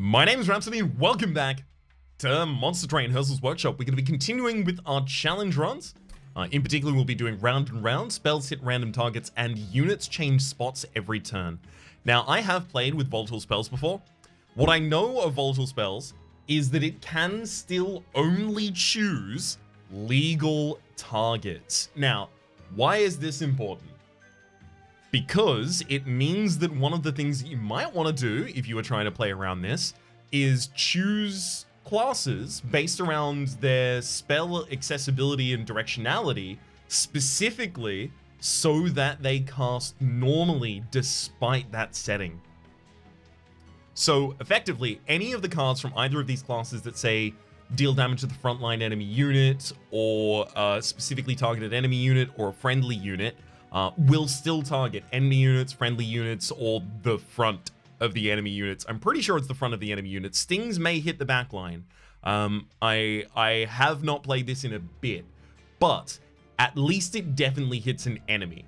My name is Rhapsody and welcome back to Monster Train Herzal's Workshop. We're going to be continuing with our challenge runs. In particular, we'll be doing round and round, spells hit random targets, and units change spots every turn. Now, I have played with volatile spells before. What I know of volatile spells is that it can still only choose legal targets. Now, why is this important? Because it means that one of the things that you might want to do if you are trying to play around this is choose classes based around their spell accessibility and directionality, specifically so that they cast normally despite that setting. So effectively, any of the cards from either of these classes that say deal damage to the frontline enemy unit or specifically targeted enemy unit or a friendly unit will still target enemy units, friendly units, or the front of the enemy units. I'm pretty sure it's the front of the enemy units. Stings may hit the back line. I have not played this in a bit, but at least it definitely hits an enemy.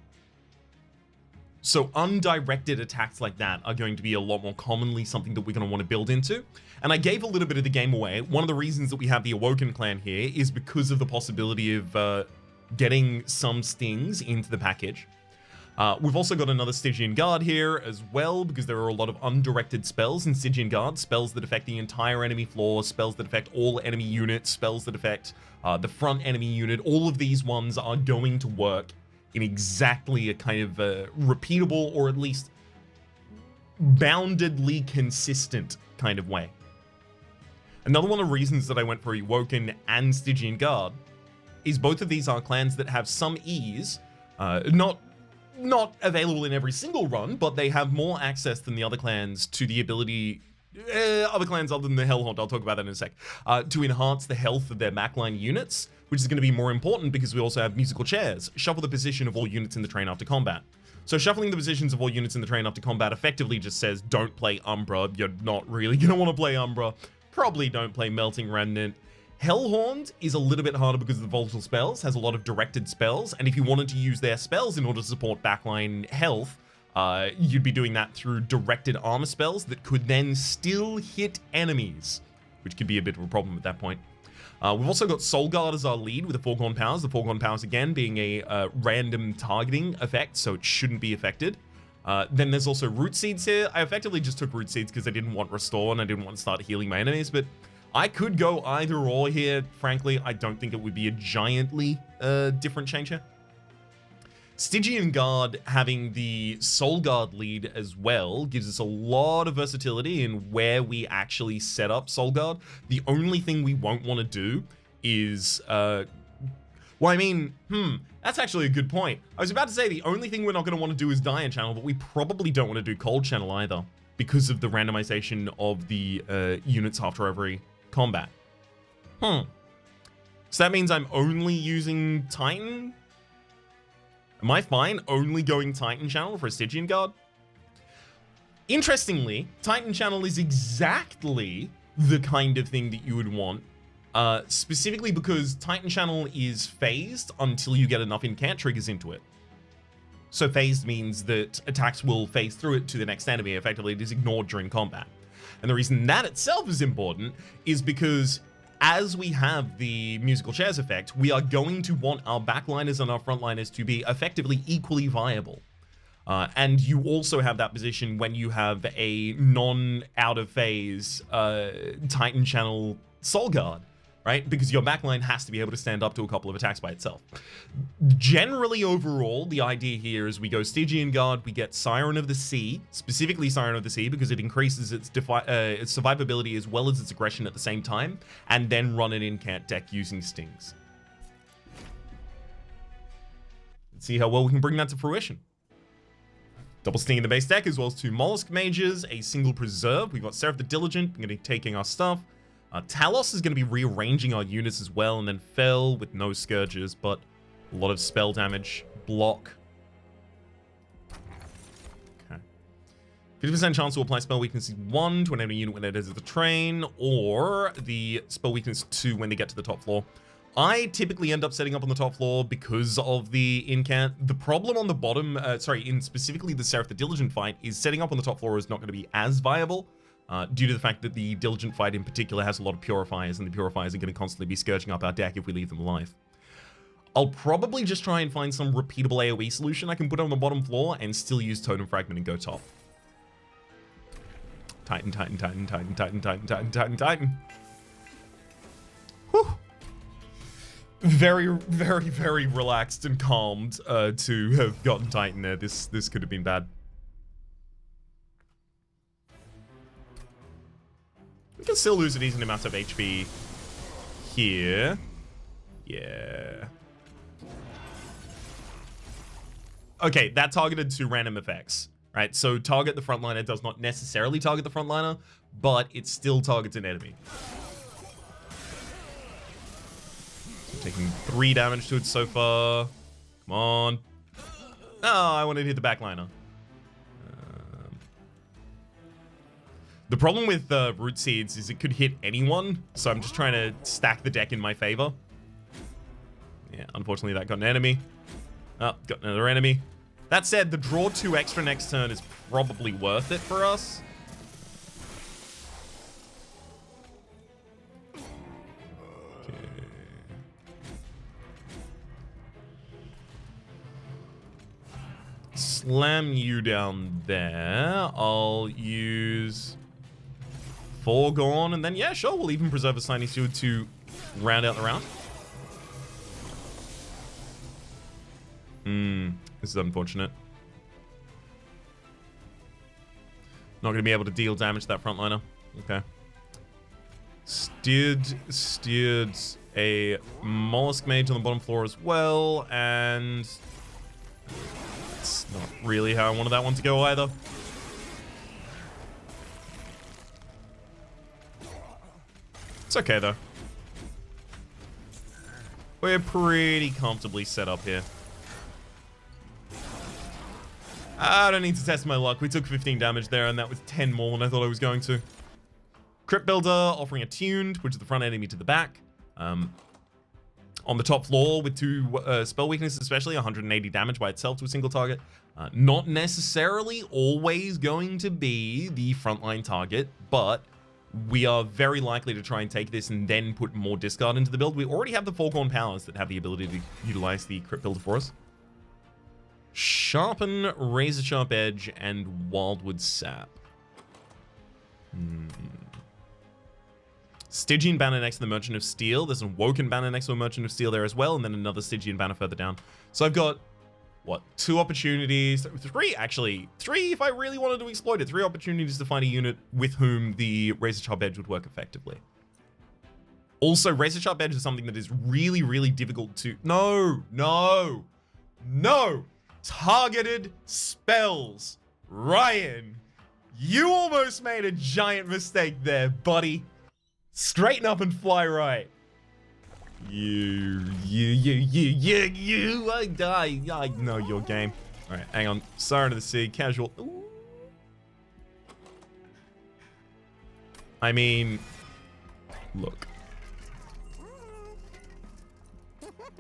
So undirected attacks like that are going to be a lot more commonly something that we're going to want to build into. And I gave a little bit of the game away. One of the reasons that we have the Awoken clan here is because of the possibility of getting some stings into the package. We've also got another Stygian Guard here as well, because there are a lot of undirected spells in Stygian Guard, spells that affect the entire enemy floor, spells that affect all enemy units, spells that affect the front enemy unit. All of these ones are going to work in exactly a kind of repeatable, or at least boundedly consistent kind of way. Another one of the reasons that I went for Awoken and Stygian Guard is both of these are clans that have some ease, not available in every single run, but they have more access than the other clans to the ability, other clans other than the Hellhaunt, I'll talk about that in a sec, to enhance the health of their backline units, which is going to be more important because we also have musical chairs. Shuffle the position of all units in the train after combat. So shuffling the positions of all units in the train after combat effectively just says don't play Umbra. You're not really going to want to play Umbra. Probably don't play Melting Remnant. Hellhaunt is a little bit harder because of the volatile spells, has a lot of directed spells, and if you wanted to use their spells in order to support backline health, you'd be doing that through directed armor spells that could then still hit enemies, which could be a bit of a problem at that point. We've also got Soul Guard as our lead with the Foregone Powers, the Foregone Powers again being a random targeting effect, so it shouldn't be affected. Then there's also Root Seeds here. I effectively just took Root Seeds because I didn't want Restore and I didn't want to start healing my enemies, but I could go either or here. Frankly, I don't think it would be a giantly different change here. Stygian Guard having the Soul Guard lead as well gives us a lot of versatility in where we actually set up Soul Guard. The only thing we won't want to do is, that's actually a good point. I was about to say the only thing we're not going to want to do is Dire Channel, but we probably don't want to do Cold Channel either because of the randomization of the units after every combat. So that means I'm only using Titan? Am I fine only going Titan Channel for a Stygian Guard? Interestingly, Titan Channel is exactly the kind of thing that you would want, specifically because Titan Channel is phased until you get enough incant triggers into it. So phased means that attacks will phase through it to the next enemy. Effectively, it is ignored during combat. And the reason that itself is important is because as we have the musical chairs effect, we are going to want our backliners and our frontliners to be effectively equally viable. And you also have that position when you have a non-out of phase Titan Channel Soul Guard, right? Because your backline has to be able to stand up to a couple of attacks by itself. Generally, overall, the idea here is we go Stygian Guard, we get Siren of the Sea, specifically Siren of the Sea, because it increases its survivability as well as its aggression at the same time, and then run an incant deck using stings. Let's see how well we can bring that to fruition. Double sting in the base deck, as well as 2 Mollusk Mages, a single Preserve. We've got Seraph the Diligent, we're going to be taking our stuff. Talos is going to be rearranging our units as well, and then Fell with no Scourges, but a lot of spell damage. Block. Okay. 50% chance to apply spell weakness 1 to an enemy unit when it enters the train, or the spell weakness 2 when they get to the top floor. I typically end up setting up on the top floor because of the incant. The problem on the bottom, in specifically the Seraph the Diligent fight, is setting up on the top floor is not going to be as viable. due to the fact that the Diligent Fight in particular has a lot of Purifiers, and the Purifiers are going to constantly be scourging up our deck if we leave them alive. I'll probably just try and find some repeatable AoE solution I can put on the bottom floor and still use Totem Fragment and go top. Titan, Titan, Titan, Titan, Titan, Titan, Titan, Titan, Titan. Whew. Very, very, very relaxed and calmed to have gotten Titan there. This could have been bad. We can still lose a decent amount of HP here. Yeah. Okay, that targeted to random effects, right? So target the frontliner does not necessarily target the frontliner, but it still targets an enemy. So taking 3 damage to it so far. Come on. Oh, I wanted to hit the backliner. The problem with Root Seeds is it could hit anyone, so I'm just trying to stack the deck in my favor. Yeah, unfortunately that got an enemy. Oh, got another enemy. That said, the draw 2 extra next turn is probably worth it for us. Okay. Slam you down there. I'll use Foregone, and then, yeah, sure, we'll even preserve a Shiny Shield to round out the round. This is unfortunate. Not going to be able to deal damage to that frontliner. Okay. Steered a Mollusk Mage on the bottom floor as well, and it's not really how I wanted that one to go either. It's okay, though. We're pretty comfortably set up here. I don't need to test my luck. We took 15 damage there, and that was 10 more than I thought I was going to. Crypt Builder offering Attuned, which is the front enemy to the back. On the top floor with 2 spell weaknesses, especially 180 damage by itself to a single target. Not necessarily always going to be the frontline target, but we are very likely to try and take this and then put more discard into the build. We already have the Foregone Powers that have the ability to utilize the Crypt Builder for us. Sharpen, Razor Sharp Edge, and Wildwood Sap. Stygian Banner next to the Merchant of Steel. There's a Woken Banner next to a Merchant of Steel there as well, and then another Stygian Banner further down. So I've got, what, 2 opportunities? 3, actually. 3 if I really wanted to exploit it. 3 opportunities to find a unit with whom the Razor Sharp Edge would work effectively. Also, Razor Sharp Edge is something that is really, really difficult to... No! Targeted spells. Ryan, you almost made a giant mistake there, buddy. Straighten up and fly right. I know your game. All right, hang on. Siren of the Sea, casual. Ooh. I mean, look. Look.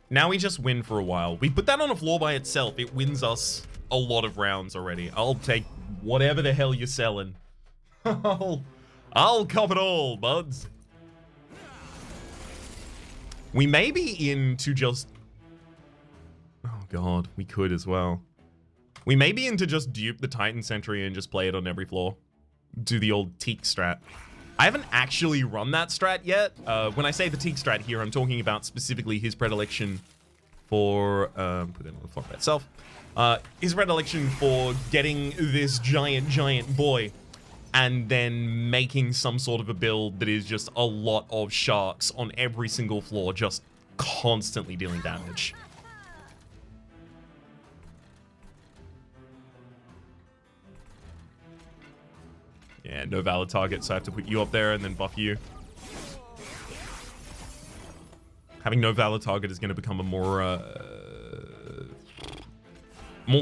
Now we just win for a while. We put that on a floor by itself. It wins us a lot of rounds already. I'll take whatever the hell you're selling. I'll cop it all, buds. We may be into just... Oh god, we could as well. We may be into just dupe the Titan Sentry and just play it on every floor. Do the old Teak strat. I haven't actually run that strat yet. When I say the Teak strat here, I'm talking about specifically his predilection for... put it on the floor by itself. His predilection for getting this giant boy and then making some sort of a build that is just a lot of sharks on every single floor, just constantly dealing damage. Yeah, no valid target, so I have to put you up there and then buff you. Having no valid target is going to become a more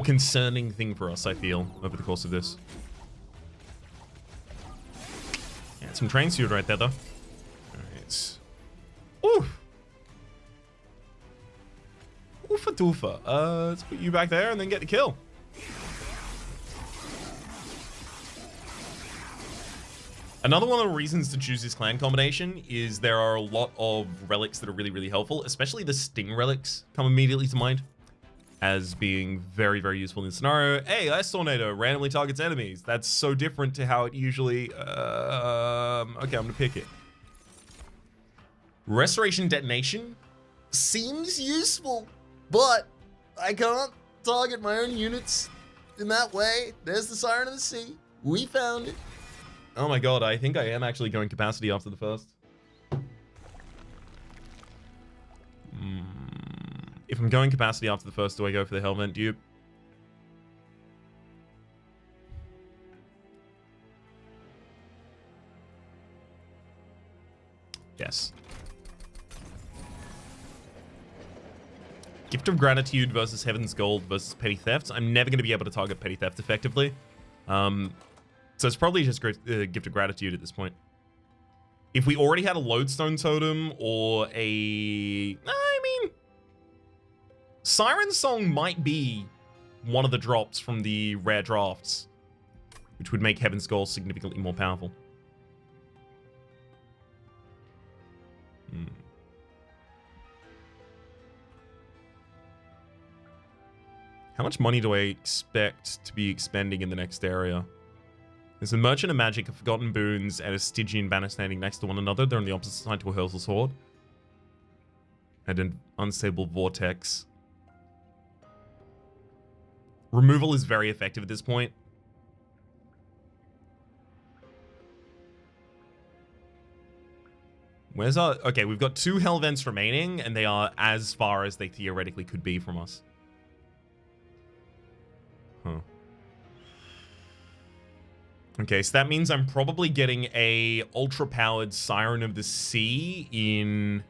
concerning thing for us, I feel, over the course of this. Yeah, some train suit right there, though. Alright. Ooh! Oofa doofa. Let's put you back there and then get the kill. Another one of the reasons to choose this clan combination is there are a lot of relics that are really, really helpful, especially the sting relics come immediately to mind as being very, very useful in this scenario. Hey, Ice Tornado randomly targets enemies. That's so different to how it usually... okay, I'm gonna pick it. Restoration Detonation seems useful, but I can't target my own units in that way. There's the Siren of the Sea. We found it. Oh my god, I think I am actually going capacity after the first. If I'm going capacity after the first, do I go for the Hellvent dupe? Yes. Gift of Gratitude versus Heaven's Gold versus Petty Theft. I'm never going to be able to target Petty Theft effectively. So it's probably just Gift of Gratitude at this point. If we already had a Lodestone Totem or a... I mean... Siren Song might be one of the drops from the rare drafts, which would make Heaven's Goal significantly more powerful. How much money do I expect to be expending in the next area? There's a Merchant of Magic, a Forgotten Boons, and a Stygian Banner standing next to one another. They're on the opposite side to a Herzal's Horde. And an Unstable Vortex. Removal is very effective at this point. Where's our... Okay, we've got 2 Hellvents remaining, and they are as far as they theoretically could be from us. Huh. Okay, so that means I'm probably getting a ultra-powered Siren of the Sea in...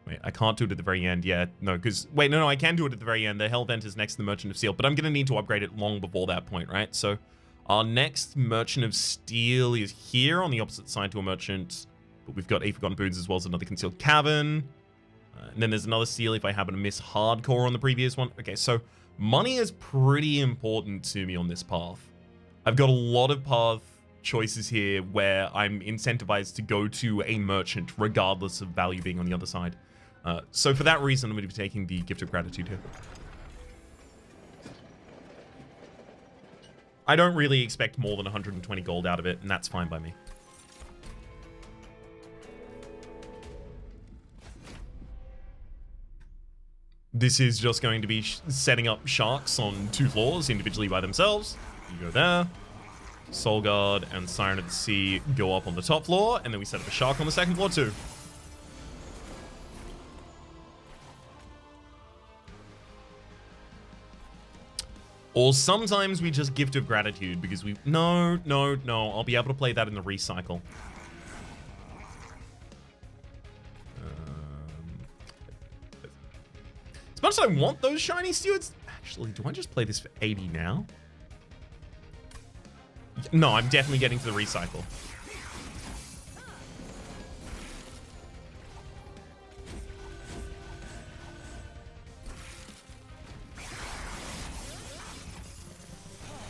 Wait, I can't do it at the very end. Yeah, no, because... Wait, no, I can do it at the very end. The Hellvent is next to the Merchant of Steel, but I'm going to need to upgrade it long before that point, right? So our next Merchant of Steel is here on the opposite side to a Merchant, but we've got a Forgotten Boons as well as another Concealed Cavern. And then there's another Seal if I happen to miss Hardcore on the previous one. Okay, so money is pretty important to me on this path. I've got a lot of path choices here where I'm incentivized to go to a merchant regardless of value being on the other side. So for that reason, I'm going to be taking the Gift of Gratitude here. I don't really expect more than 120 gold out of it, and that's fine by me. This is just going to be setting up sharks on 2 floors individually by themselves. You go there. Soul Guard and Siren of the Sea go up on the top floor, and then we set up a shark on the 2nd floor too. Or sometimes we just Gift of Gratitude because we... No. I'll be able to play that in the recycle. As much as I want those shiny stewards... Actually, do I just play this for 80 now? No, I'm definitely getting to the recycle.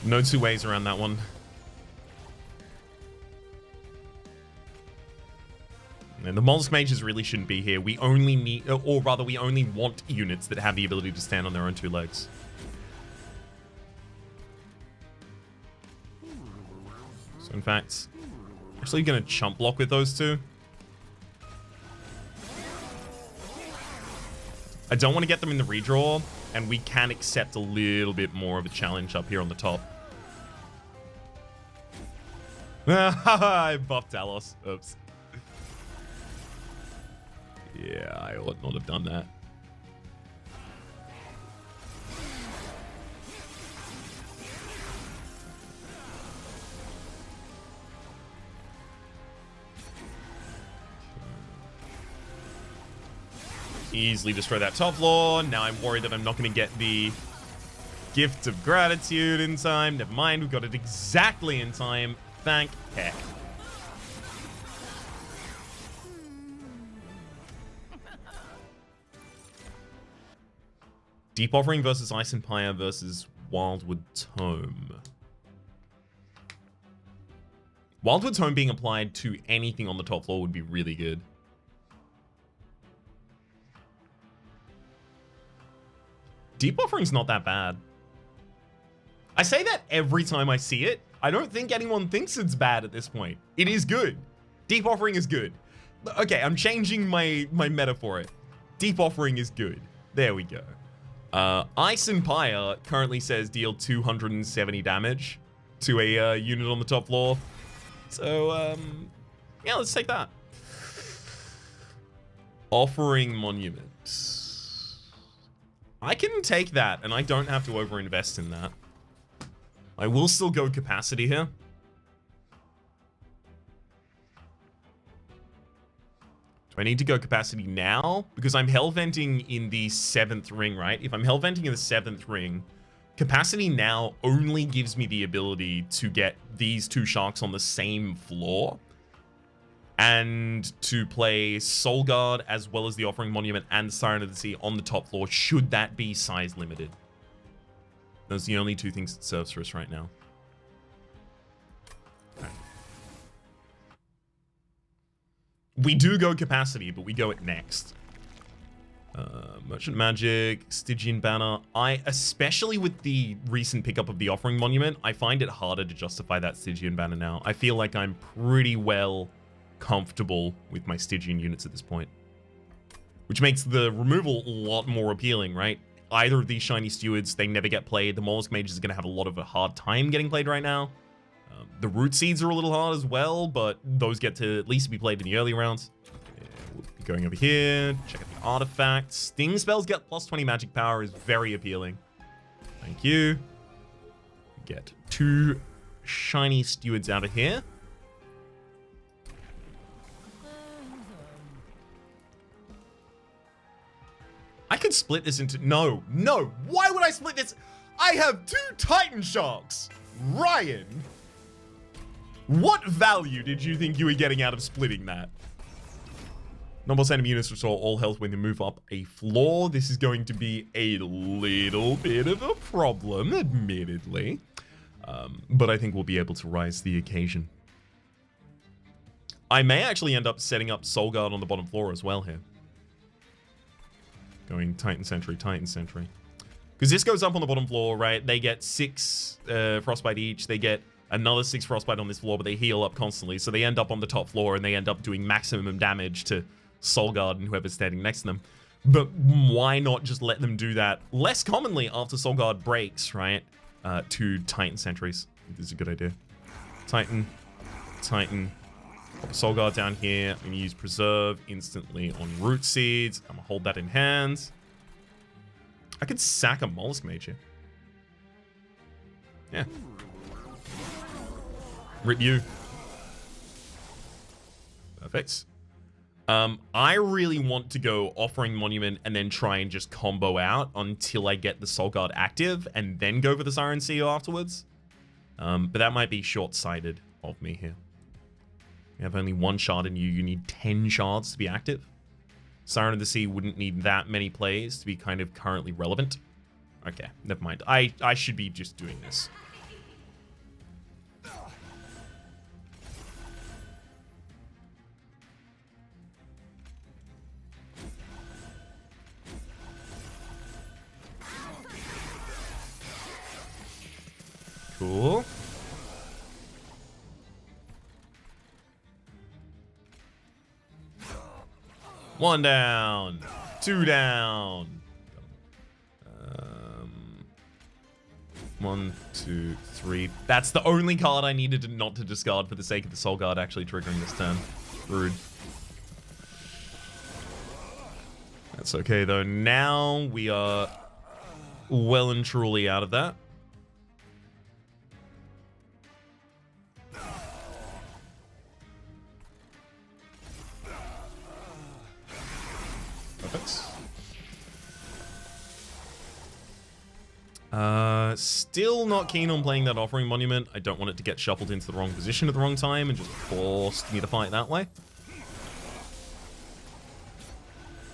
No 2 ways around that one. And the Mollusk Mages really shouldn't be here. We only need, or rather, we only want units that have the ability to stand on their own 2 legs. So in fact, I'm actually going to chump block with those 2. I don't want to get them in the redraw, and we can accept a little bit more of a challenge up here on the top. I buffed Talos. Oops. Yeah, I ought not have done that. Easily destroy that top floor. Now I'm worried that I'm not going to get the Gift of Gratitude in time. Never mind, we got it exactly in time. Thank heck. Deep Offering versus Ice Empire versus Wildwood Tome. Wildwood Tome being applied to anything on the top floor would be really good. Deep Offering's not that bad. I say that every time I see it. I don't think anyone thinks it's bad at this point. It is good. Deep Offering is good. Okay, I'm changing my meta for it. Deep Offering is good. There we go. Ice Empire currently says deal 270 damage to a unit on the top floor. So, yeah, let's take that. Offering Monument. I can take that, and I don't have to overinvest in that. I will still go capacity here. Do I need to go capacity now? Because I'm hellventing in the 7th ring, right? If I'm hellventing in the 7th ring, capacity now only gives me the ability to get these two sharks on the same floor and to play Soul Guard as well as the Offering Monument and Siren of the Sea on the top floor, should that be size limited. Those are the only two things it serves for us right now. Okay. We do go capacity, but we go it next. Merchant Magic, Stygian Banner. Especially with the recent pickup of the Offering Monument, I find it harder to justify that Stygian Banner now. I feel like I'm pretty well comfortable with my Stygian units at this point. Which makes the removal a lot more appealing, right? Either of these Shiny Stewards, they never get played. The Mollusk Mage is going to have a lot of a hard time getting played right now. The Root Seeds are a little hard as well, but those get to at least be played in the early rounds. Yeah, we'll be going over here, check out the artifacts. Sting spells get plus 20 magic power is very appealing. Thank you. We get 2 Shiny Stewards out of here. I could split this into... No. Why would I split this? I have 2 Titan Sharks. Ryan. What value did you think you were getting out of splitting that? Non-boss enemy units restore all health when they move up a floor. This is going to be a little bit of a problem, admittedly. But I think we'll be able to rise to the occasion. I may actually end up setting up Soul Guard on the bottom floor as well here. Going Titan Sentry. Because this goes up on the bottom floor, right? They get 6 Frostbite each. They get another 6 Frostbite on this floor, but they heal up constantly. So they end up on the top floor, and they end up doing maximum damage to Soul Guard and whoever's standing next to them. But why not just let them do that less commonly after Soul Guard breaks, right? To Titan Sentries. This is a good idea. Titan. Pop a Soul Guard down here. I'm going to use Preserve instantly on Root Seeds. I'm going to hold that in hands. I could sack a Mollusk Mage here. Yeah. Rip you. Perfect. I really want to go Offering Monument and then try and just combo out until I get the Soul Guard active and then go for the Siren Seal afterwards. But that might be short-sighted of me here. You have only 1 shard in you. You need 10 shards to be active. Siren of the Sea wouldn't need that many plays to be kind of currently relevant. Okay, never mind. I should be just doing this. Cool. One down. 2 down. 1, 2, 3. That's the only card I needed not to discard for the sake of the Soul Guard actually triggering this turn. Rude. That's okay though. Now we are well and truly out of that. Still not keen on playing that Offering Monument. I don't want it to get shuffled into the wrong position at the wrong time and just force me to fight that way.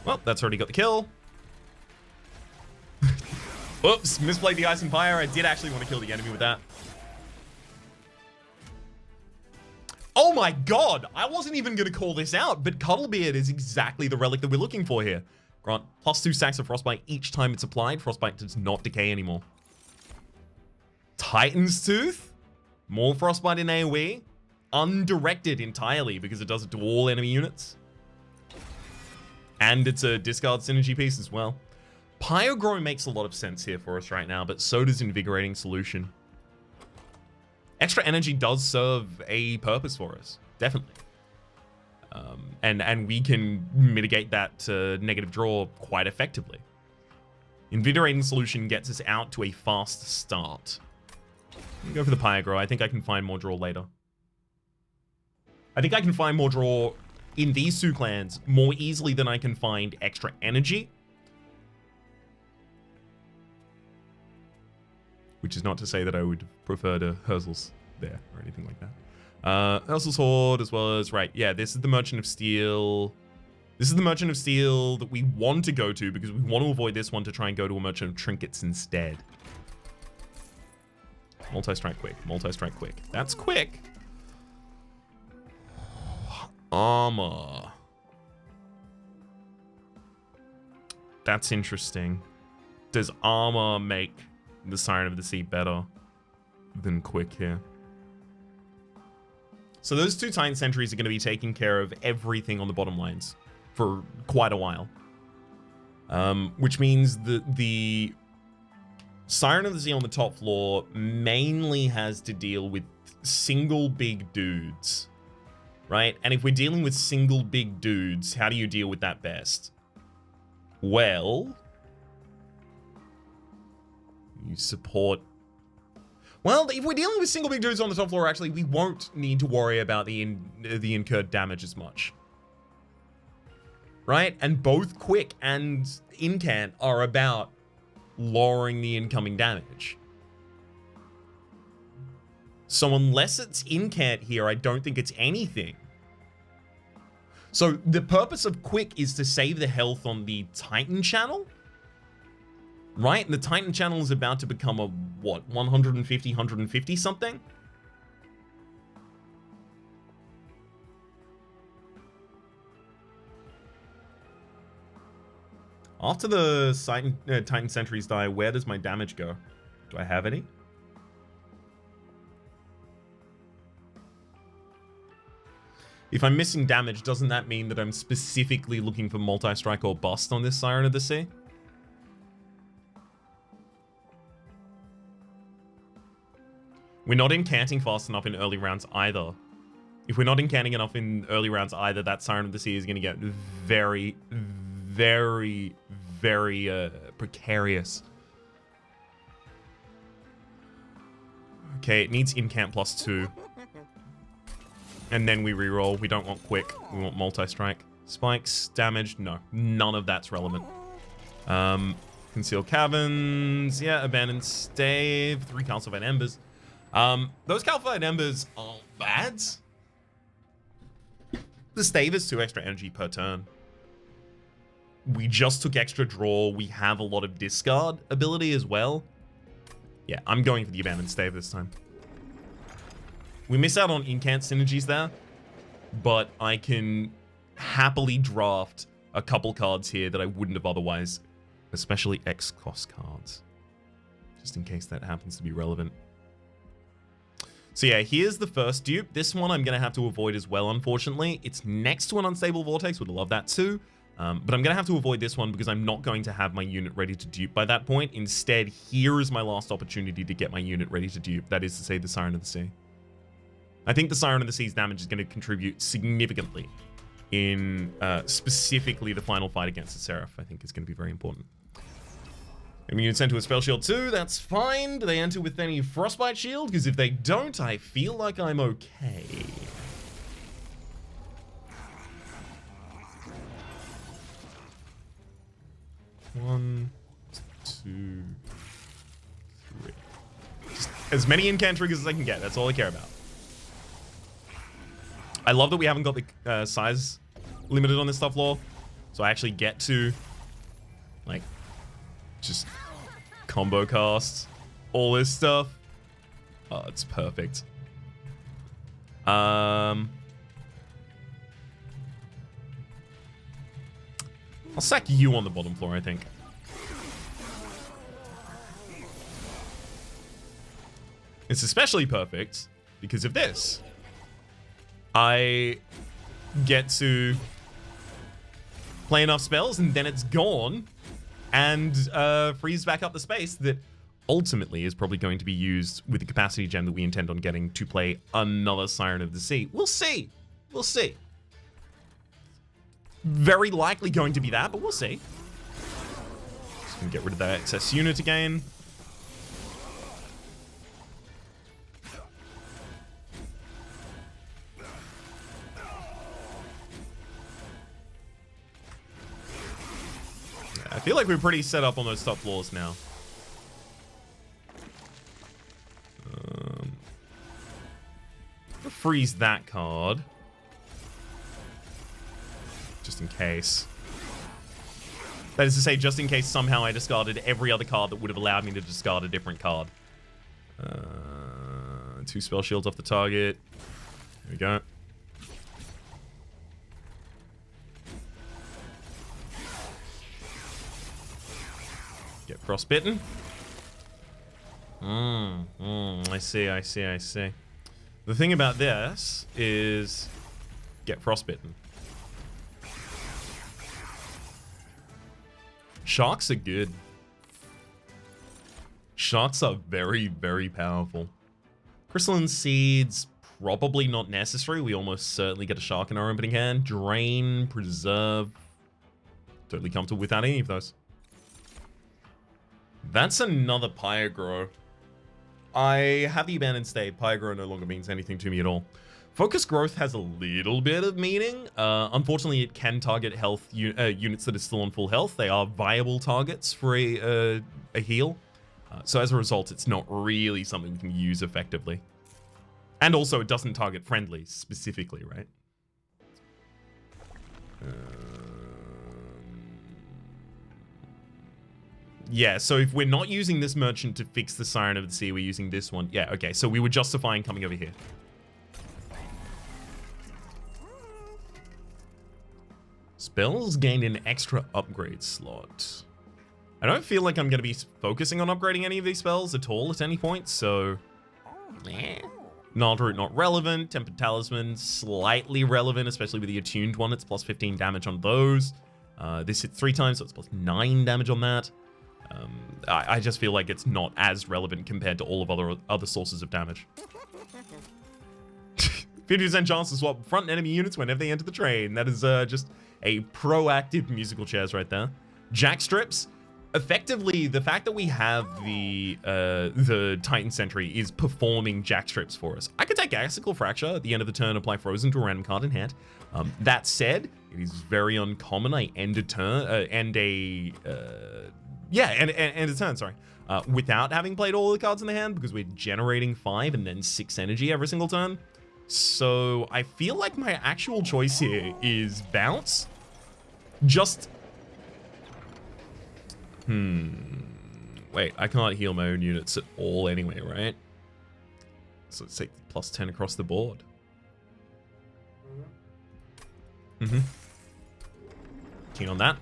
Well, that's already got the kill. Oops, misplayed the Ice Empire. I did actually want to kill the enemy with that. Oh my god, I wasn't even going to call this out, but Cuddlebeard is exactly the relic that we're looking for here. Grant +2 stacks of Frostbite each time it's applied. Frostbite does not decay anymore. Titan's Tooth? More Frostbite in AoE. Undirected entirely because it does it to all enemy units. And it's a discard synergy piece as well. Pyrogrow makes a lot of sense here for us right now, but so does Invigorating Solution. Extra energy does serve a purpose for us, definitely. And we can mitigate that negative draw quite effectively. Invigorating Solution gets us out to a fast start. Go for the Pyrogrow. I think I can find more draw later. I think I can find more draw in these two clans more easily than I can find extra energy. Which is not to say that I would prefer to Herzals there or anything like that. Herzal's Horde as well as, right, yeah, this is the Merchant of Steel. This is the Merchant of Steel that we want to go to because we want to avoid this one to try and go to a Merchant of Trinkets instead. Multi-strike quick, multi-strike quick. That's quick. Armor. That's interesting. Does armor make the Siren of the Sea better than quick here? So those two Titan Sentries are going to be taking care of everything on the bottom lines for quite a while. Which means that the Siren of the Sea on the top floor mainly has to deal with single big dudes, right? And if we're dealing with single big dudes, how do you deal with that best? Well, you support... Well, if we're dealing with single big dudes on the top floor, actually, we won't need to worry about the incurred damage as much. Right? And both Quick and Incant are about lowering the incoming damage. So unless it's Incant here, I don't think it's anything. So the purpose of Quick is to save the health on the Titan channel. Right? And the Titan channel is about to become a, what, 150, 150 something? After the Titan Sentries die, where does my damage go? Do I have any? If I'm missing damage, doesn't that mean that I'm specifically looking for multi-strike or bust on this Siren of the Sea? We're not incanting fast enough in early rounds either. If we're not incanting enough in early rounds either, that Siren of the Sea is going to get very, very, very precarious. Okay, it needs incant +2. And then we reroll. We don't want quick. We want multi-strike. Spikes, damage, no. None of that's relevant. Concealed Caverns. Yeah, Abandoned Stave. 3 Calcified Embers. Those Calcified Embers aren't bad. The Stave is 2 extra energy per turn. We just took extra draw. We have a lot of discard ability as well. Yeah, I'm going for the Abandoned Stave this time. We miss out on incant synergies there, but I can happily draft a couple cards here that I wouldn't have otherwise, especially X-cost cards, just in case that happens to be relevant. So yeah, here's the first dupe. This one I'm going to have to avoid as well, unfortunately. It's next to an Unstable Vortex, would love that too. But I'm going to have to avoid this one because I'm not going to have my unit ready to dupe by that point. Instead, here is my last opportunity to get my unit ready to dupe. That is to say, the Siren of the Sea. I think the Siren of the Sea's damage is going to contribute significantly in specifically the final fight against the Seraph. I think is going to be very important. Immune sent to a spell shield too, that's fine. Do they enter with any frostbite shield? Because if they don't, I feel like I'm okay. One, two, three. Just as many incant triggers as I can get. That's all I care about. I love that we haven't got the size limited on this stuff law. So I actually get to, like, just combo casts, all this stuff. Oh, it's perfect. I'll sack you on the bottom floor, I think. It's especially perfect because of this. I get to play enough spells and then it's gone and frees back up the space that ultimately is probably going to be used with the capacity gem that we intend on getting to play another Siren of the Sea. We'll see. We'll see. Very likely going to be that, but we'll see. Just gonna get rid of that excess unit again. I feel like we're pretty set up on those top floors now. Freeze that card. Just in case. That is to say, just in case somehow I discarded every other card that would have allowed me to discard a different card. 2 spell shields off the target. There we go. Get frostbitten. I see. The thing about this is get frostbitten. Sharks are good. Sharks are very, very powerful. Crystalline Seeds, probably not necessary. We almost certainly get a shark in our opening hand. Drain, Preserve. Totally comfortable without any of those. That's another Pyrogrow. I have the abandoned state. Pyrogrow no longer means anything to me at all. Focus Growth has a little bit of meaning. Unfortunately, it can target health units that are still on full health. They are viable targets for a heal. So as a result, it's not really something we can use effectively. And also, it doesn't target friendlies specifically, right? Yeah, so if we're not using this merchant to fix the Siren of the Sea, we're using this one. Yeah, okay, so we were justifying coming over here. Spells gained an extra upgrade slot. I don't feel like I'm going to be focusing on upgrading any of these spells at all at any point, so... Gnarled Root not relevant. Tempered Talisman slightly relevant, especially with the attuned one. It's plus 15 damage on those. This hits 3 times, so it's plus 9 damage on that. I just feel like it's not as relevant compared to all of other sources of damage. 50% chance to swap front enemy units whenever they enter the train. That is just a proactive musical chairs right there. Jack strips. Effectively, the fact that we have the Titan Sentry is performing jack strips for us. I could take Axical Fracture at the end of the turn, apply Frozen to a random card in hand. That said, it is very uncommon I end a turn, end a turn, sorry, without having played all the cards in the hand because we're generating 5 and then 6 energy every single turn. So I feel like my actual choice here is Bounce. Just... Wait, I can't heal my own units at all anyway, right? So let's take plus 10 across the board. Keen on that.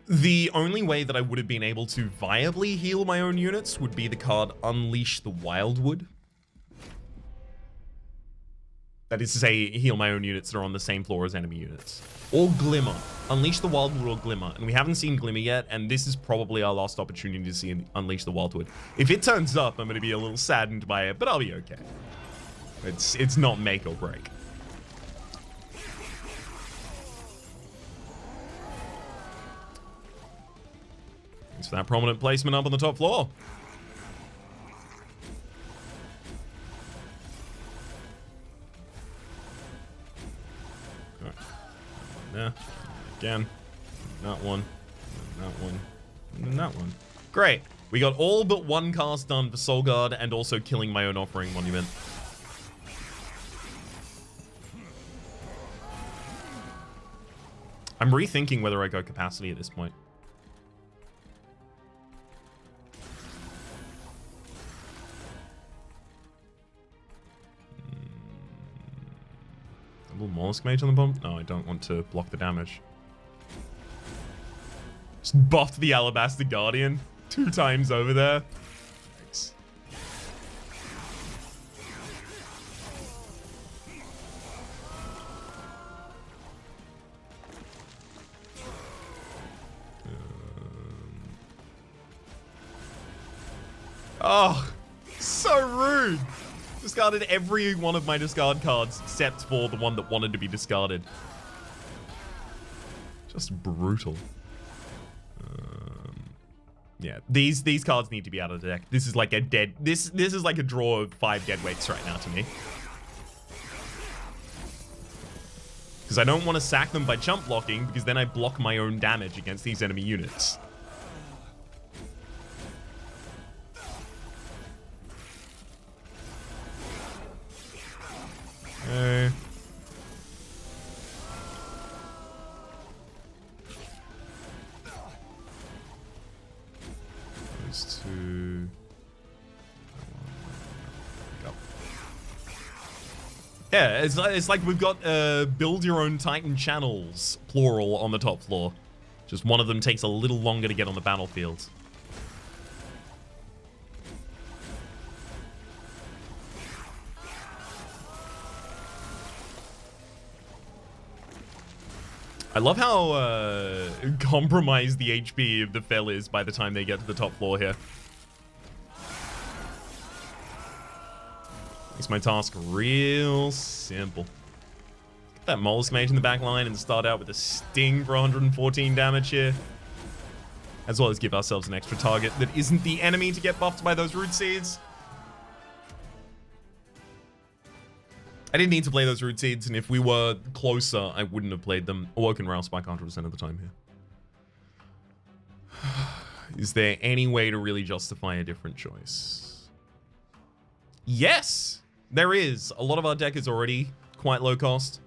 The only way that I would have been able to viably heal my own units would be the card Unleash the Wildwood. That is to say, heal my own units that are on the same floor as enemy units. Or Glimmer. Unleash the Wildwood or Glimmer. And we haven't seen Glimmer yet, and this is probably our last opportunity to see Unleash the Wildwood. If it turns up, I'm going to be a little saddened by it, but I'll be okay. It's not make or break. Thanks for that prominent placement up on the top floor. Yeah, again, not one, not one, not one. Great. We got all but one cast done for Soul Guard and also killing my own Offering Monument. I'm rethinking whether I go capacity at this point. A little mollusk mage on the bomb? No, I don't want to block the damage. Just buffed the Alabaster Guardian 2 times over there. Thanks. Oh, so rude. Discarded every one of my discard cards except for the one that wanted to be discarded. Just brutal. Yeah, these cards need to be out of the deck. This is like a dead. This is like a draw of 5 dead weights right now to me. Because I don't want to sack them by jump blocking, because then I block my own damage against these enemy units. Okay. Those 2. Go. Yeah, it's like we've got build your own Titan channels, plural, on the top floor. Just one of them takes a little longer to get on the battlefield. I love how compromised the HP of the Fel is by the time they get to the top floor here. Makes my task real simple. Get that Mollusk Mage in the back line and start out with a Sting for 114 damage here. As well as give ourselves an extra target that isn't the enemy to get buffed by those Root Seeds. I didn't need to play those Root Seeds, and if we were closer, I wouldn't have played them. Awoken Rail Spike 100% of the time here. Is there any way to really justify a different choice? Yes, there is. A lot of our deck is already quite low cost.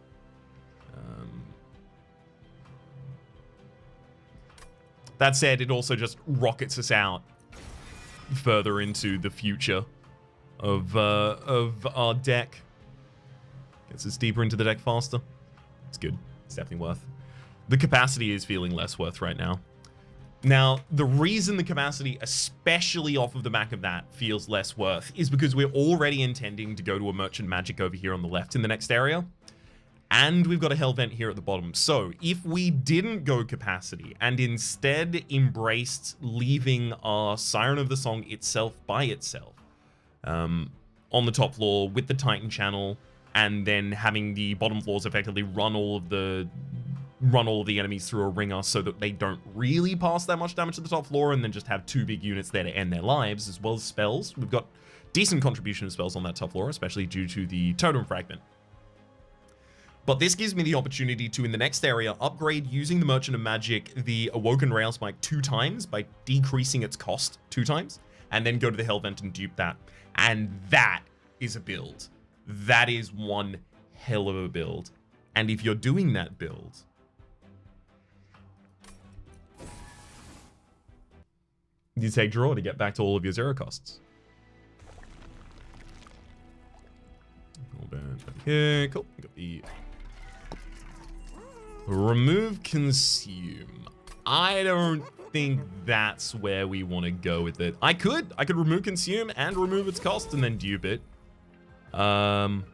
That said, it also just rockets us out further into the future of our deck. Gets us deeper into the deck faster. It's good. It's definitely worth. The capacity is feeling less worth right now. Now, the reason the capacity, especially off of the back of that, feels less worth is because we're already intending to go to a Merchant Magic over here on the left in the next area. And we've got a Hell Vent here at the bottom. So if we didn't go capacity and instead embraced leaving our Siren of the Song itself by itself on the top floor with the Titan channel, and then having the bottom floors effectively run all of the enemies through a ringer so that they don't really pass that much damage to the top floor, and then just have 2 big units there to end their lives, as well as spells. We've got decent contribution of spells on that top floor, especially due to the Totem Fragment. But this gives me the opportunity to, in the next area, upgrade using the Merchant of Magic the Awoken Rail Spike 2 times by decreasing its cost 2 times, and then go to the Hell Vent and dupe that. And that is a build. That is one hell of a build. And if you're doing that build, you take draw to get back to all of your 0 costs. Okay, cool. Got the remove consume. I don't think that's where we want to go with it. I could remove consume and remove its cost and then dupe it. God,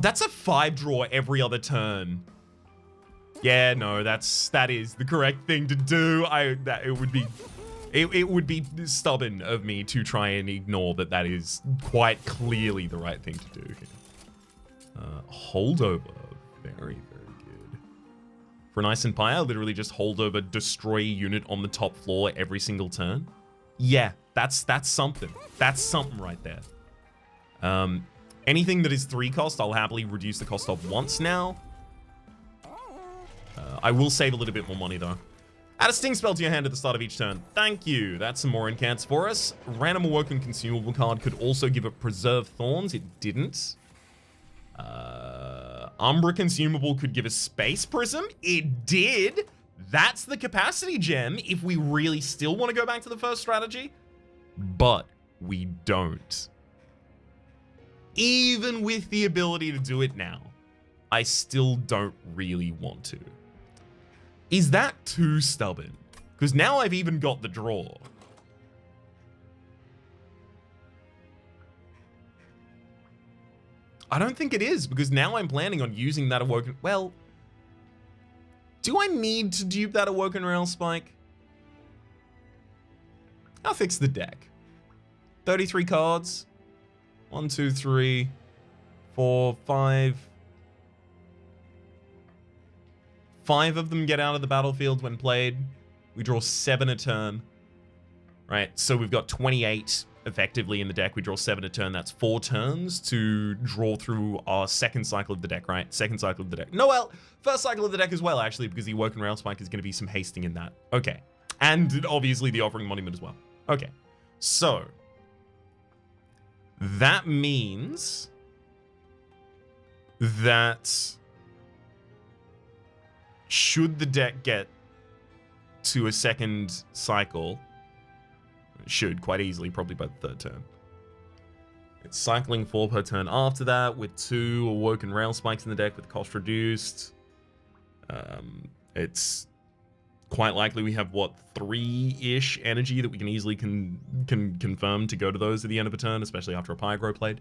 that's a 5 draw every other turn. Yeah, no, that is the correct thing to do. It would be stubborn of me to try and ignore that is quite clearly the right thing to do here. Holdover, very, very good. For an Ice Empire, literally just holdover, destroy a unit on the top floor every single turn. Yeah, that's something. That's something right there. Anything that is 3 cost, I'll happily reduce the cost of once now. I will save a little bit more money though. Add a Sting spell to your hand at the start of each turn. Thank you. That's some more incants for us. Random Awoken consumable card could also give it Preserve Thorns. It didn't. Umbra consumable could give us Space Prism. It did. That's the capacity gem if we really still want to go back to the first strategy. But we don't. Even with the ability to do it now, I still don't really want to. Is that too stubborn? Because now I've even got the draw. I don't think it is, because now I'm planning on using that Awoken... Well, do I need to dupe that Awoken Rail Spike? I'll fix the deck. 33 cards. 1, 2, 3, 4, 5. 5 of them get out of the battlefield when played. We draw 7 a turn. Right, so we've got 28 effectively in the deck. We draw 7 a turn. That's 4 turns to draw through our second cycle of the deck, right? Second cycle of the deck. No, well, first cycle of the deck as well, actually, because the Awoken Rail Spike is going to be some hasting in that. Okay. And obviously the Offering Monument as well. Okay. So, that means that should the deck get to a second cycle, it should quite easily, probably by the third turn. It's cycling 4 per turn after that with 2 Awoken Rail Spikes in the deck with cost reduced. It's quite likely we have, what, 3-ish energy that we can easily confirm to go to those at the end of a turn, especially after a Pyro played.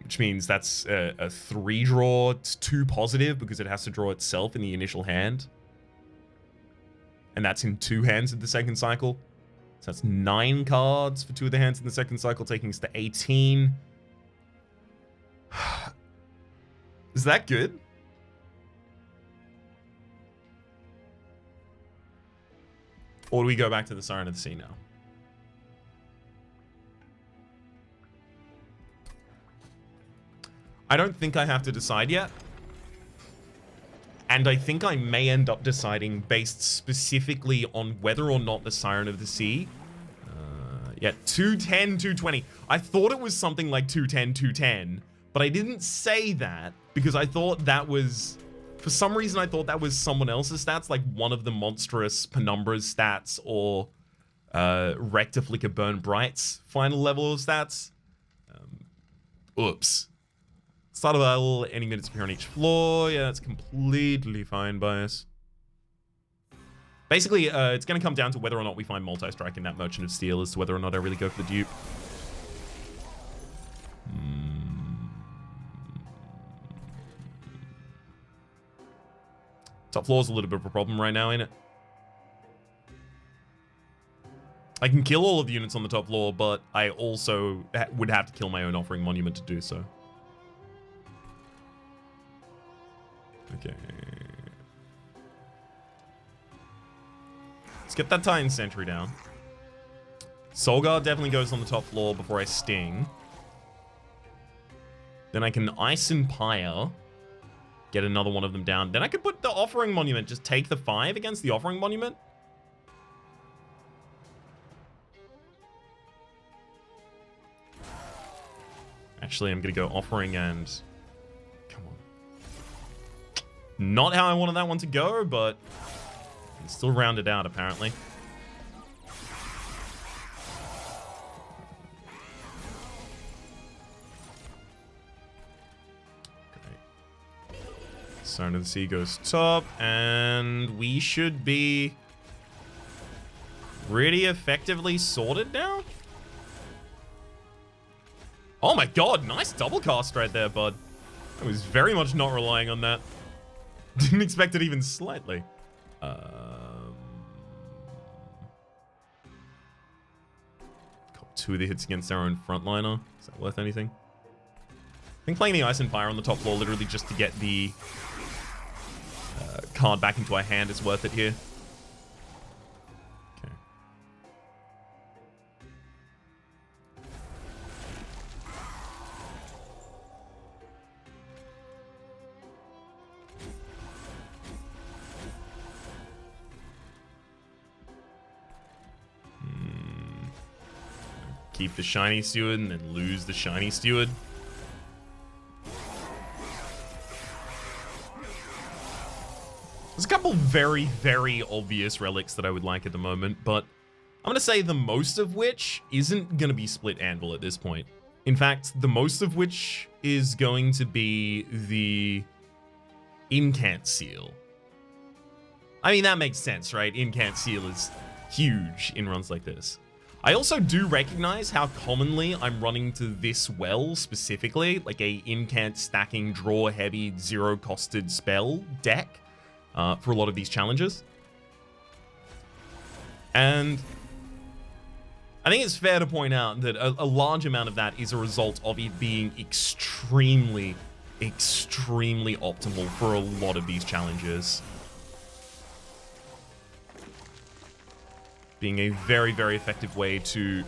Which means that's a 3 draw. It's 2 positive because it has to draw itself in the initial hand. And that's in 2 hands in the second cycle. So that's 9 cards for 2 of the hands in the second cycle, taking us to 18. Is that good? Or do we go back to the Siren of the Sea now? I don't think I have to decide yet. And I think I may end up deciding based specifically on whether or not the Siren of the Sea. Yeah, 210, 220. I thought it was something like 210, 210, but I didn't say that because I thought that was... For some reason, I thought that was someone else's stats, like one of the monstrous Penumbra's stats or Rectiflicker Burn Bright's final level of stats. Oops. Start of battle, any minutes appear on each floor. Yeah, that's completely fine by us. Basically, it's going to come down to whether or not we find multi-strike in that Merchant of Steel as to whether or not I really go for the dupe. Top floor is a little bit of a problem right now, ain't it? I can kill all of the units on the top floor, but I also would have to kill my own Offering Monument to do so. Okay. Let's get that Titan Sentry down. Solgar definitely goes on the top floor before I Sting. Then I can Ice and Pyre. Get another one of them down. Then I could put the Offering Monument. Just take the 5 against the Offering Monument. Actually, I'm going to go Offering and... Come on. Not how I wanted that one to go, but... I can still round it out, apparently. Siren of the Sea goes top, and we should be pretty effectively sorted now. Oh my god, nice double cast right there, bud. I was very much not relying on that. Didn't expect it even slightly. Got 2 of the hits against our own frontliner. Is that worth anything? I think playing the Ice and Fire on the top floor literally just to get the card back into our hand is worth it here. Okay. Keep the Shiny Steward and then lose the Shiny Steward. There's a couple very, very obvious relics that I would like at the moment, but I'm going to say the most of which isn't going to be Split Anvil at this point. In fact, the most of which is going to be the Incant Seal. I mean, that makes sense, right? Incant Seal is huge in runs like this. I also do recognize how commonly I'm running to this well specifically, like a Incant stacking draw heavy zero costed spell deck for a lot of these challenges. And I think it's fair to point out that a large amount of that is a result of it being extremely, extremely optimal for a lot of these challenges. Being a very, very effective way to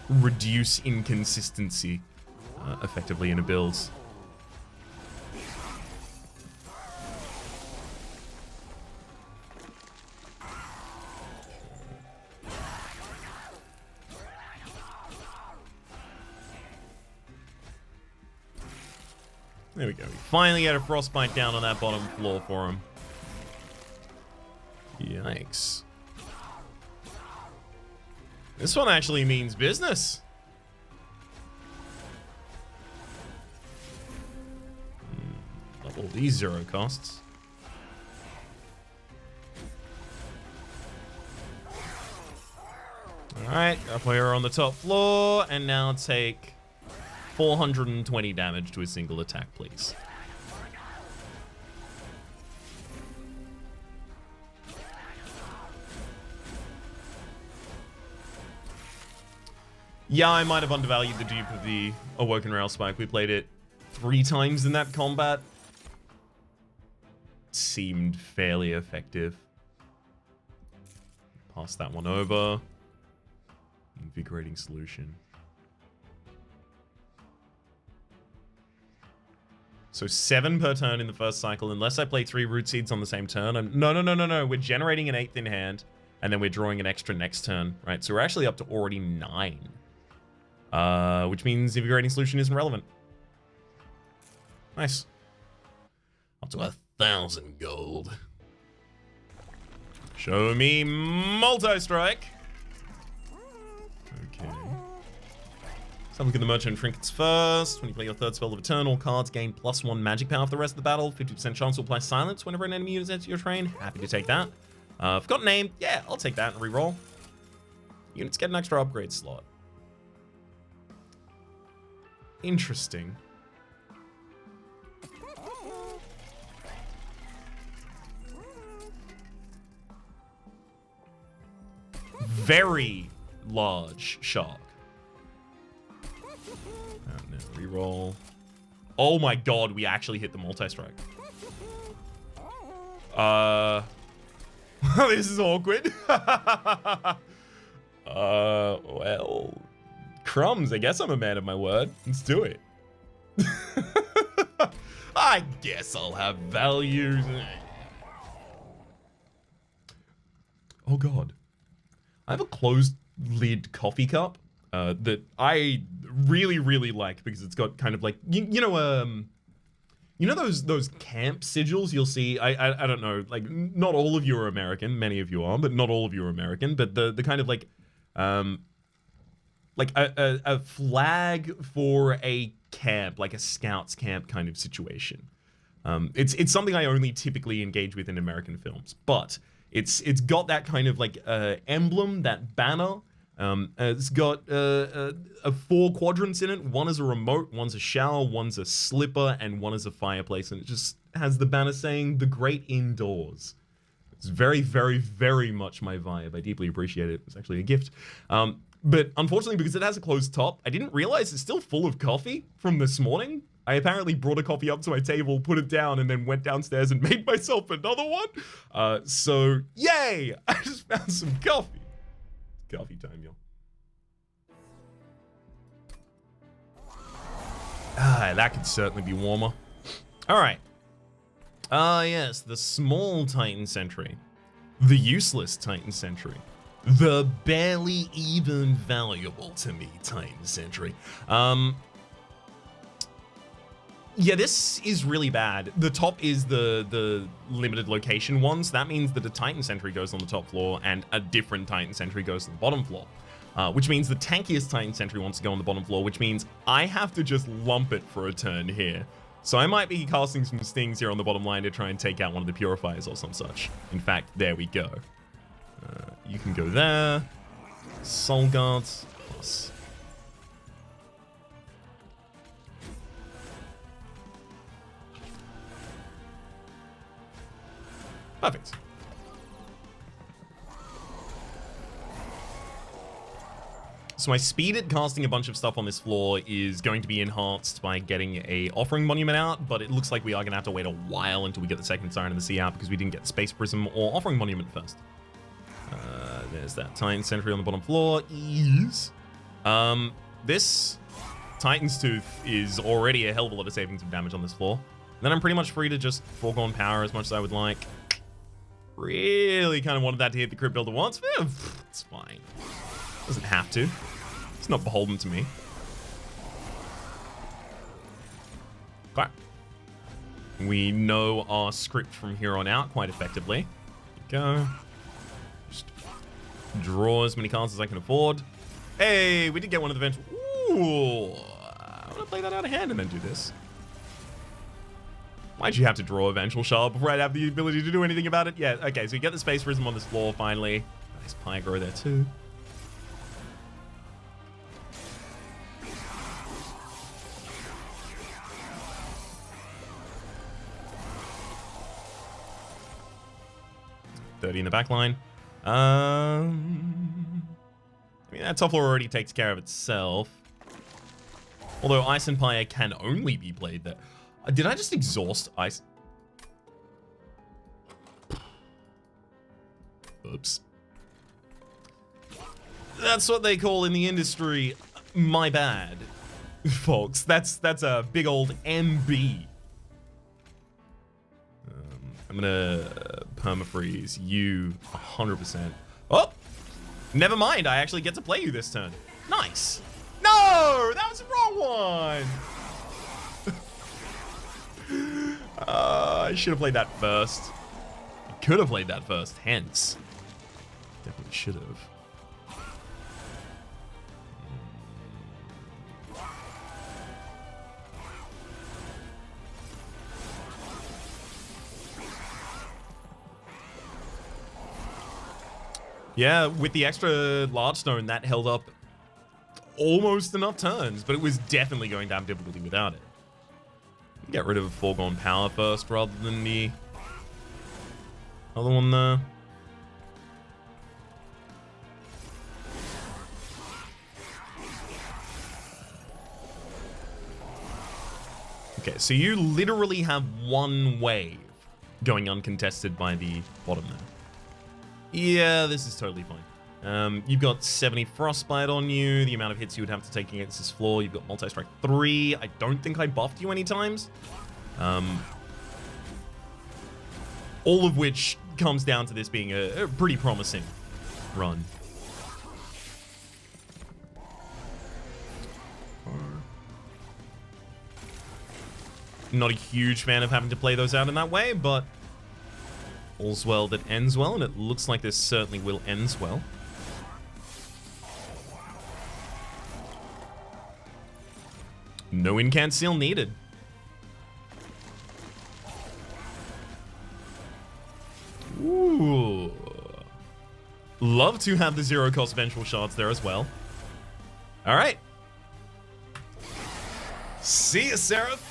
reduce inconsistency effectively in a build. There we go. We finally get a frostbite down on that bottom floor for him. Yikes. This one actually means business. Not all these zero costs. Alright, got a player on the top floor, and now take 420 damage to a single attack, please. Yeah, I might have undervalued the dupe of the Awoken Rail Spike. We played it 3 times in that combat. Seemed fairly effective. Pass that one over. Invigorating Solution. So 7 per turn in the first cycle, unless I play 3 Root Seeds on the same turn. No. We're generating an 8th in hand, and then we're drawing an extra next turn, right? So we're actually up to already 9. Which means Invigorating Solution isn't relevant. Nice. Up to 1,000 gold. Show me Multi-Strike. Okay. Let's have a look at the Merchant Trinkets first. When you play your 3rd spell of a turn, all cards gain +1 magic power for the rest of the battle. 50% chance to apply Silence whenever an enemy unit enters your train. Happy to take that. Forgotten name. Yeah, I'll take that and reroll. Units get an extra upgrade slot. Interesting. Very large shark. No, reroll. Oh my god, we actually hit the multi-strike. This is awkward. Well, crumbs, I guess I'm a man of my word. Let's do it. I guess I'll have values. Oh god. I have a closed lid coffee cup that I really, really like because it's got kind of like, you know those camp sigils you'll see. I don't know, like not all of you are American, many of you are, but not all of you are American. But the kind of like a flag for a camp, like a scouts camp kind of situation. It's something I only typically engage with in American films, but it's got that kind of like emblem, that banner. It's got 4 quadrants in it. One is a remote, one's a shower, one's a slipper, and one is a fireplace. And it just has the banner saying "The Great Indoors." It's very, very, very much my vibe. I deeply appreciate it. It's actually a gift. But unfortunately, because it has a closed top, I didn't realize it's still full of coffee from this morning. I apparently brought a coffee up to my table, put it down, and then went downstairs and made myself another one. So, yay! I just found some coffee. Coffee time, y'all. That could certainly be warmer. All right. Yes, the small Titan Sentry. The useless Titan Sentry. The barely even valuable to me Titan Sentry. Yeah, this is really bad. The top is the limited location one, so that means that a Titan Sentry goes on the top floor and a different Titan Sentry goes to the bottom floor. Which means the tankiest Titan Sentry wants to go on the bottom floor, which means I have to just lump it for a turn here. So I might be casting some stings here on the bottom line to try and take out one of the purifiers or some such. In fact, there we go. You can go there. Soul Guards. Plus. Perfect. So my speed at casting a bunch of stuff on this floor is going to be enhanced by getting a Offering Monument out, but it looks like we are going to have to wait a while until we get the second Siren of the Sea out because we didn't get the Space Prism or Offering Monument first. There's that Titan Sentry on the bottom floor. Ease. This Titan's Tooth is already a hell of a lot of savings of damage on this floor. And then I'm pretty much free to just foregone power as much as I would like. Really kind of wanted that to hit the Crypt Builder once. It's fine. Doesn't have to. It's not beholden to me. Okay. We know our script from here on out quite effectively. Go. Just draw as many cards as I can afford. Hey, we did get one of the ventral. Ooh. I want to play that out of hand and then do this. Why'd you have to draw a Vengeful Shard before I'd have the ability to do anything about it? Yeah, okay, so you get the Space Prism on this floor finally. Nice Pyro there too. $30 in the back line. I mean, that top floor already takes care of itself. Although Ice Empire can only be played there. Did I just exhaust Ice? Oops. That's what they call in the industry, my bad. Folks, that's a big old MB. I'm gonna permafreeze you 100%. Oh! Never mind, I actually get to play you this turn. Nice. No! That was the wrong one! I should have played that first. I could have played that first, hence. Definitely should have. Yeah, with the extra large stone, that held up almost enough turns, but it was definitely going to have difficulty without it. Get rid of Foregone Power first rather than the other one there. Okay, so you literally have one wave going uncontested by the bottom there. Yeah, this is totally fine. You've got 70 Frostbite on you, the amount of hits you would have to take against this floor. You've got Multi-Strike 3. I don't think I buffed you any times. All of which comes down to this being a pretty promising run. Not a huge fan of having to play those out in that way, but all's well that ends well, and it looks like this certainly will end well. No incant seal needed. Ooh. Love to have the zero cost Vengeful Shards there as well. Alright. See ya, Seraph.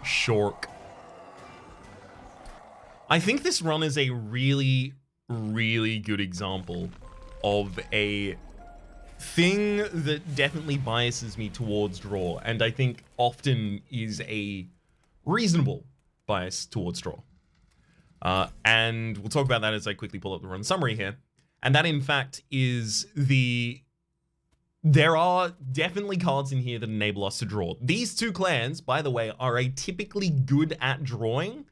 Shork. I think this run is a really, really good example of a thing that definitely biases me towards draw, and I think often is a reasonable bias towards draw. And we'll talk about that as I quickly pull up the run summary here. And that, in fact, is there are definitely cards in here that enable us to draw. These two clans, by the way, are atypically good at drawing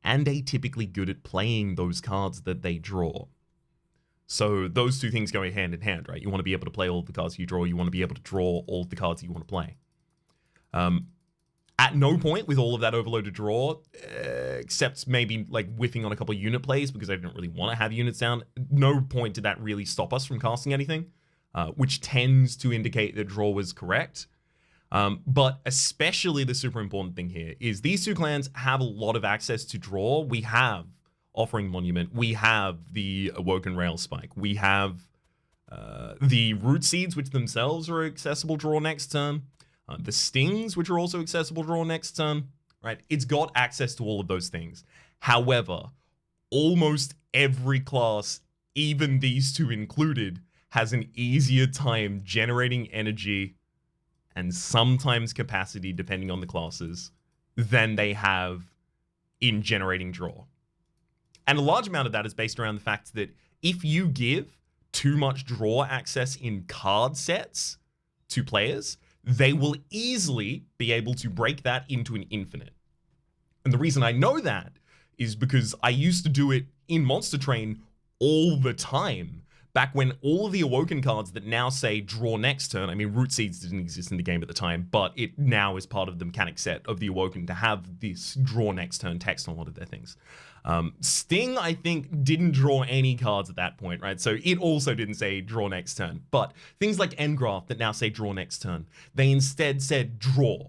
and atypically good at playing those cards that they draw. So those two things go hand in hand, right? You want to be able to play all of the cards you draw. You want to be able to draw all of the cards you want to play. At no point with all of that overloaded draw, except maybe like whiffing on a couple of unit plays because I didn't really want to have units down, no point did that really stop us from casting anything, which tends to indicate that draw was correct. But especially the super important thing here is these two clans have a lot of access to draw. We have Offering Monument, we have the Awoken Rail Spike, we have the Root Seeds, which themselves are accessible draw next turn. The Stings, which are also accessible draw next turn, right? It's got access to all of those things. However, almost every class, even these two included, has an easier time generating energy and sometimes capacity, depending on the classes, than they have in generating draw. And a large amount of that is based around the fact that if you give too much draw access in card sets to players, they will easily be able to break that into an infinite. And the reason I know that is because I used to do it in Monster Train all the time. Back when all of the Awoken cards that now say draw next turn, I mean, Root Seeds didn't exist in the game at the time, but it now is part of the mechanic set of the Awoken to have this draw next turn text on a lot of their things. Sting, I think, didn't draw any cards at that point, right? So it also didn't say draw next turn. But things like Engraft that now say draw next turn, they instead said draw.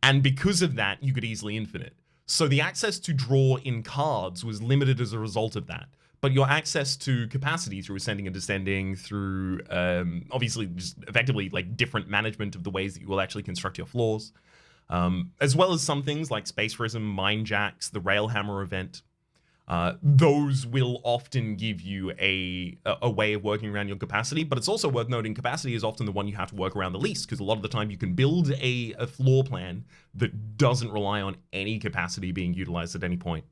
And because of that, you could easily infinite. So the access to draw in cards was limited as a result of that. But your access to capacity through ascending and descending, through obviously just effectively like different management of the ways that you will actually construct your floors, as well as some things like Space Prism, Mind Jacks, the Railhammer event. Those will often give you a way of working around your capacity, but it's also worth noting capacity is often the one you have to work around the least, because a lot of the time you can build a floor plan that doesn't rely on any capacity being utilized at any point.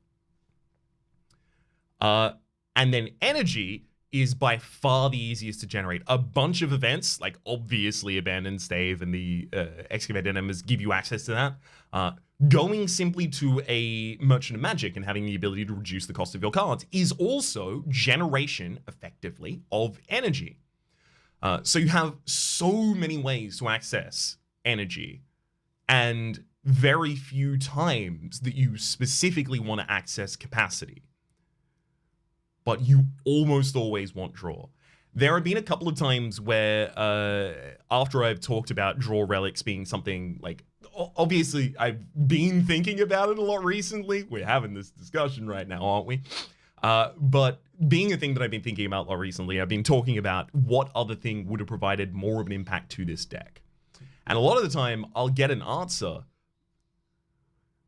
And then energy is by far the easiest to generate. A bunch of events, like obviously Abandoned Stave and the Excavated Embers, give you access to that. Going simply to a Merchant of Magic and having the ability to reduce the cost of your cards is also generation, effectively, of energy. So you have so many ways to access energy, and very few times that you specifically want to access capacity. But you almost always want draw. There have been a couple of times where, after I've talked about draw relics being something like, obviously I've been thinking about it a lot recently. We're having this discussion right now, aren't we? But being a thing that I've been thinking about a lot recently, I've been talking about what other thing would have provided more of an impact to this deck. And a lot of the time I'll get an answer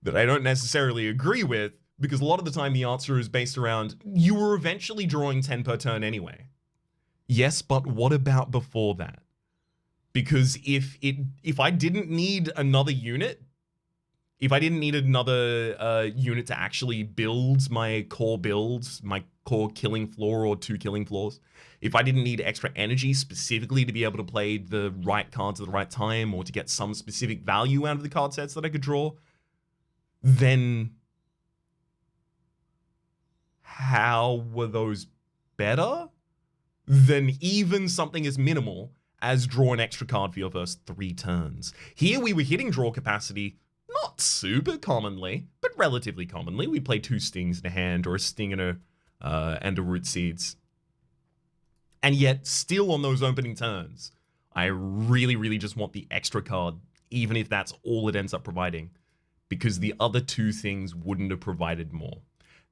that I don't necessarily agree with, because a lot of the time the answer is based around, you were eventually drawing 10 per turn anyway. Yes, but what about before that? Because if I didn't need another unit, if I didn't need another unit to actually build my core builds, my core killing floor or 2 killing floors, if I didn't need extra energy specifically to be able to play the right cards at the right time or to get some specific value out of the card sets that I could draw, then how were those better than even something as minimal as draw an extra card for your first 3 turns? Here we were hitting draw capacity not super commonly, but relatively commonly. We play 2 Stings in a hand, or a Sting and a Root Seeds. And yet, still on those opening turns, I really, really just want the extra card, even if that's all it ends up providing, because the other 2 things wouldn't have provided more.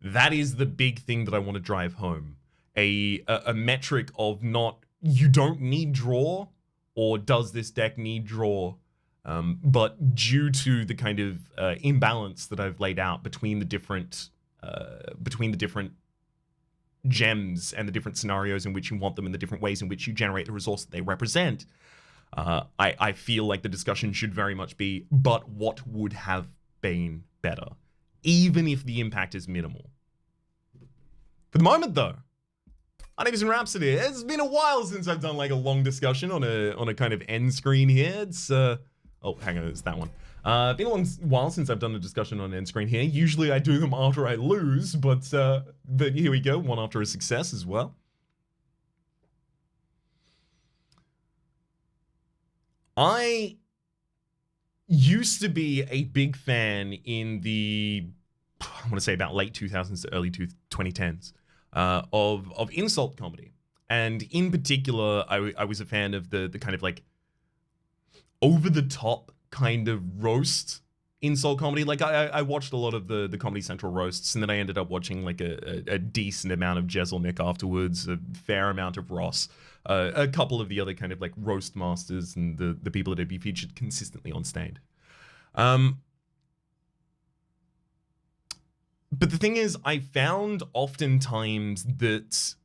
That is the big thing that I want to drive home. A metric of not, you don't need draw, or does this deck need draw, but due to the kind of imbalance that I've laid out between the different gems and the different scenarios in which you want them and the different ways in which you generate the resource that they represent, I feel like the discussion should very much be, but what would have been better, even if the impact is minimal. For the moment, though, my name is Rhapsody. It's been a while since I've done like a long discussion on a kind of end screen here. It's oh, hang on, it's that one. Been a long while since I've done a discussion on end screen here. Usually I do them after I lose, but here we go, one after a success as well. I used to be a big fan in the, I want to say about late 2000s to early 2010s of insult comedy. And in particular, I was a fan of the kind of like over-the-top kind of roast insult comedy. Like I watched a lot of the Comedy Central roasts, and then I ended up watching like a decent amount of Jezelnik afterwards, a fair amount of Ross, a couple of the other kind of like roast masters and the people that would be featured consistently on Stained. But the thing is, I found oftentimes that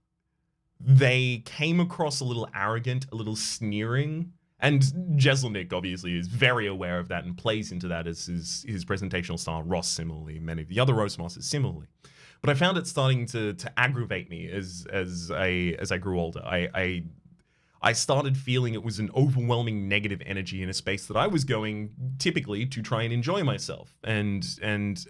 they came across a little arrogant, a little sneering. And Jezelnik obviously is very aware of that and plays into that as his presentational style. Ross similarly, many of the other roastmasters similarly. But I found it starting to aggravate me as I grew older. I started feeling it was an overwhelming negative energy in a space that I was going typically to try and enjoy myself. And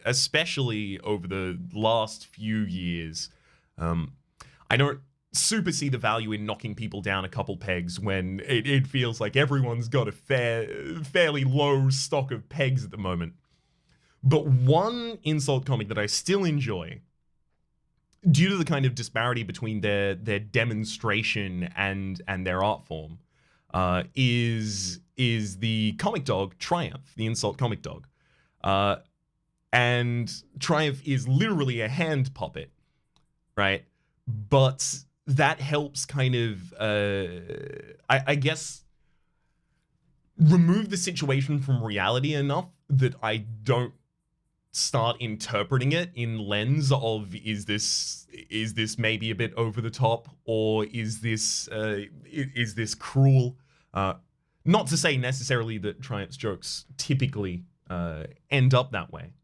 especially over the last few years, I don't super see the value in knocking people down a couple pegs when it feels like everyone's got a fairly low stock of pegs at the moment. But one insult comic that I still enjoy, due to the kind of disparity between their demonstration and their art form, is the comic dog Triumph, the insult comic dog. And Triumph is literally a hand puppet, right? But that helps kind of, I guess, remove the situation from reality enough that I don't start interpreting it in lens of, is this maybe a bit over the top, or is this cruel? Not to say necessarily that Triumph's jokes typically end up that way,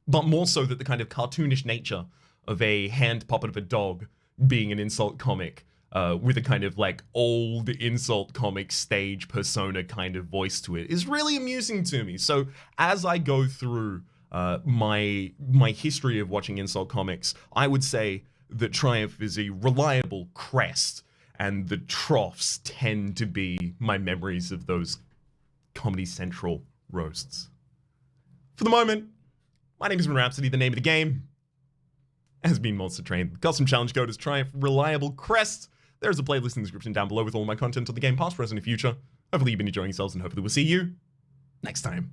but more so that the kind of cartoonish nature of a hand puppet of a dog being an insult comic with a kind of like old insult comic stage persona kind of voice to it is really amusing to me. So as I go through my history of watching insult comics, I would say that Triumph is a reliable crest, and the troughs tend to be my memories of those Comedy Central roasts. For the moment, my name is Rhapsody. The name of the game has been Monster Train. The custom challenge code is TriumphReliableCrest. There's a playlist in the description down below with all my content on the game, past, present, and future. Hopefully you've been enjoying yourselves, and hopefully we'll see you next time.